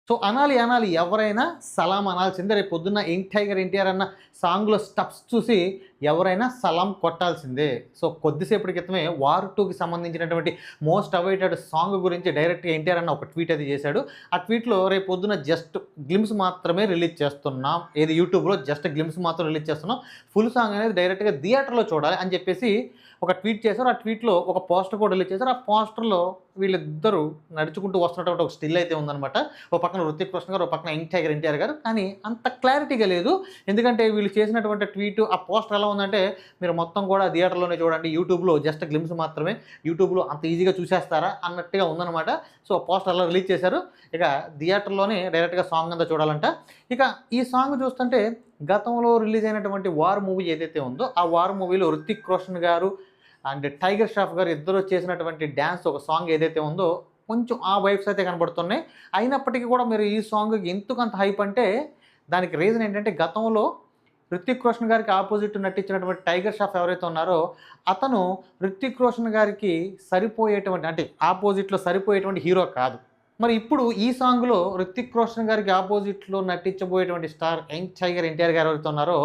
So అనాలి అనాలి ఎవరైనా సలాం అనాల్సిందే. రేపు పొద్దున్న యంగ్ టైగర్ ఎన్టీఆర్ అన్న సాంగ్‌లో స్టెప్స్ చూసి ఎవరైనా సలాం కొట్టాల్సిందే. సో కొద్దిసేపటి క్రితమే 'వార్ 2'కి సంబంధించినటువంటి మోస్ట్ అవైటెడ్ సాంగ్ గురించి డైరెక్ట్‌గా ఎన్టీఆర్ అన్న ఒక ట్వీట్ అది చేశాడు. ఆ ట్వీట్‌లో రేపు పొద్దున్న జస్ట్ గ్లింప్స్ మాత్రమే రిలీజ్ చేస్తున్నాం. ఏది యూట్యూబ్‌లో జస్ట్ గ్లింప్స్ మాత్రం రిలీజ్ చేస్తున్నాం. ఫుల్ సాంగ్ అనేది డైరెక్ట్‌గా థియేటర్‌లో చూడాలి అని చెప్పేసి ఒక ట్వీట్ చేశారు. ఆ ట్వీట్‌లో ఒక పోస్టర్ కూడా రిలీజ్ చేశారు. ఆ పోస్టర్‌లో వీళ్ళిద్దరూ నడుచుకుంటూ వస్తున్నటువంటి ఒక స్టిల్ అయితే ఉందనమాట. ఓ పక్కన 'హృతిక్ రోషన్' గారు, ఓ పక్కన యంగ్ టైగర్ ఎన్టీఆర్ గారు. కానీ అంత క్లారిటీగా లేదు. ఎందుకంటే వీళ్ళు చేసినటువంటి ట్వీట్ ఆ పోస్టర్ ఎలా ఉందంటే, మీరు మొత్తం కూడా థియేటర్‌లోనే చూడండి. యూట్యూబ్‌లో జస్ట్ గ్లింప్స్ మాత్రమే. యూట్యూబ్‌లో అంత ఈజీగా చూసేస్తారా అన్నట్టుగా ఉందనమాట. సో పోస్టర్ అలా రిలీజ్ చేశారు. ఇక థియేటర్‌లోనే డైరెక్ట్‌గా సాంగ్ అంతా చూడాలంట. ఇక ఈ సాంగ్ చూస్తుంటే గతంలో రిలీజ్ అయినటువంటి 'వార్' మూవీ ఏదైతే ఉందో, ఆ 'వార్' మూవీలో 'హృతిక్ రోషన్' గారు అండ్ 'టైగర్ ష్రాఫ్' గారు ఇద్దరు చేసినటువంటి డాన్స్ ఒక సాంగ్ ఏదైతే ఉందో, కొంచెం ఆ వైబ్స్ అయితే కనబడుతున్నాయి. అయినప్పటికీ కూడా మీరు ఈ సాంగ్‌కి ఎందుకంత హైప్ అంటే, దానికి రీజన్ ఏంటంటే గతంలో 'హృతిక్ రోషన్' గారికి ఆపోజిట్ నటించినటువంటి 'టైగర్ ష్రాఫ్' ఎవరైతే ఉన్నారో, అతను 'హృతిక్ రోషన్' గారికి సరిపోయేటువంటి అంటే ఆపోజిట్‌లో సరిపోయేటువంటి హీరో కాదు. మరి ఇప్పుడు ఈ సాంగ్‌లో 'హృతిక్ రోషన్' గారికి ఆపోజిట్‌లో నటించబోయేటువంటి స్టార్ యంగ్ టైగర్ ఎన్టీఆర్ గారు ఎవరైతే ఉన్నారో,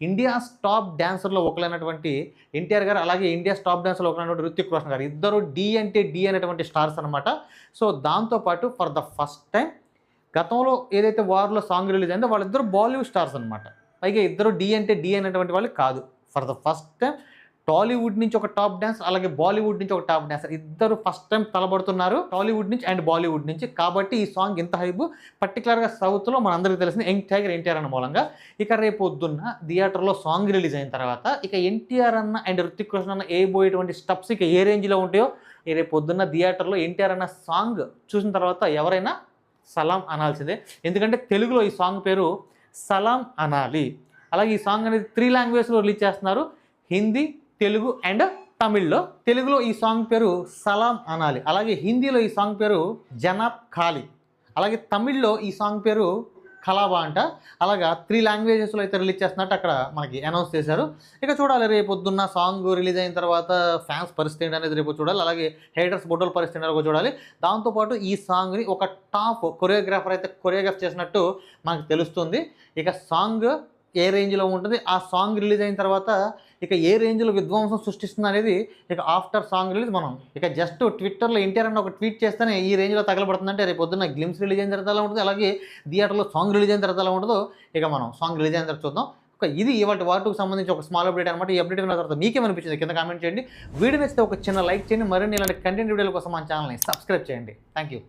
ఇండియాస్ టాప్ డాన్సర్‌లో ఒకలైనటువంటి ఎన్టీఆర్ గారు, అలాగే ఇండియాస్ టాప్ డాన్సర్‌లో ఒకలైనటువంటి 'హృతిక్ రోషన్' గారు. ఇద్దరు ఢీ అంటే ఢీ అనేటువంటి స్టార్స్ అనమాట. సో దాంతో పాటు ఫర్ ద ఫస్ట్ టైమ్ గతంలో ఏదైతే 'వార్‌లో' సాంగ్ రిలీజ్ అయిందో వాళ్ళిద్దరూ బాలీవుడ్ స్టార్స్ అనమాట. పైగా ఇద్దరు ఢీ అంటే ఢీ అనేటువంటి వాళ్ళు కాదు. For the first time Tollywood నుంచి ఒక టాప్ డాన్సర్, అలాగే బాలీవుడ్ నుంచి ఒక టాప్ డాన్సర్ ఇద్దరు ఫస్ట్ టైం తలబడుతున్నారు. టాలీవుడ్ నుంచి అండ్ బాలీవుడ్ నుంచి. కాబట్టి ఈ సాంగ్ ఇంత హైప్. పర్టికులర్‌గా సౌత్‌లో మనందరికీ తెలిసిన యంగ్ టైగర్ ఎన్టీఆర్ అన్న మూలంగా. ఇక రేపొద్దున్న థియేటర్‌లో సాంగ్ రిలీజ్ అయిన తర్వాత ఇక ఎన్టీఆర్ అన్న అండ్ 'హృతిక్ రోషన్' అన్న ఏయబోయేటువంటి స్టెప్స్ ఇక ఏ రేంజ్‌లో ఉంటాయో, రేపొద్దున్న థియేటర్‌లో ఎన్టీఆర్ అన్న సాంగ్ చూసిన తర్వాత ఎవరైనా సలాం అనాల్సిందే. ఎందుకంటే తెలుగులో ఈ సాంగ్ పేరు 'సలాం అనాలి'. అలాగే ఈ సాంగ్ అనేది 3 లాంగ్వేజ్‌లో రిలీజ్ చేస్తున్నారు. హిందీ, తెలుగు అండ్ తమిళ్‌లో. తెలుగులో ఈ సాంగ్ పేరు 'సలాం అనాలి'. అలాగే హిందీలో ఈ సాంగ్ పేరు 'జనాబ్ ఖాళీ'. అలాగే తమిళ్‌లో ఈ సాంగ్ పేరు 'కలాబా' అంట. అలాగా 3 లాంగ్వేజెస్‌లో అయితే రిలీజ్ చేస్తున్నట్టు అక్కడ మనకి అనౌన్స్ చేశారు. ఇక చూడాలి రేపొద్దున్న సాంగ్ రిలీజ్ అయిన తర్వాత ఫ్యాన్స్ పరిస్థితి ఏంటనేది రేపు చూడాలి. అలాగే హేటర్స్ బొడ్డల పరిస్థితి ఏంటో చూడాలి. దాంతోపాటు ఈ సాంగ్‌ని ఒక టాప్ కొరియోగ్రాఫర్ అయితే కొరియోగ్రాఫ్ చేసినట్టు మనకు తెలుస్తుంది. ఇక సాంగ్ ఏ రేంజ్‌లో ఉంటుంది, ఆ సాంగ్ రిలీజ్ అయిన తర్వాత ఇక ఏ రేంజ్‌లో విధ్వంసం సృష్టిస్తుంది అనేది ఇక ఆఫ్టర్ సాంగ్ రిలీజ్ మనం ఇక జస్ట్ ట్విట్టర్‌లో ఎన్టీఆర్ అన్న ఒక ట్వీట్ చేస్తేనే ఈ రేంజ్‌లో తగలబడుతుందంటే రేపు పొద్దున్న గ్లిమ్స్ రిలీజ్ అయిన తర్వాత ఎలా ఉంటుంది, అలాగే థియేటర్‌లో సాంగ్ రిలీజ్ అయిన తర్వాత ఎలా ఉంటుందో ఇక మనం సాంగ్ రిలీజ్ అయిన తర్వాత చూద్దాం. ఇది ఇవాల్టి వార్ 2కి సంబంధించి ఒక స్మాల్ అప్డేట్ అనమాట. ఈ అప్డేట్ విన్న తర్వాత మీకేమనిపించింది కింద కామెంట్ చేయండి. వీడియో నచ్చితే ఒక చిన్న లైక్ చేయండి. మరిన్ని ఇలాంటి కంటెంట్ వీడియోల కోసం మన ఛానల్‌ని సబ్స్క్రైబ్ చేయండి. Thank you.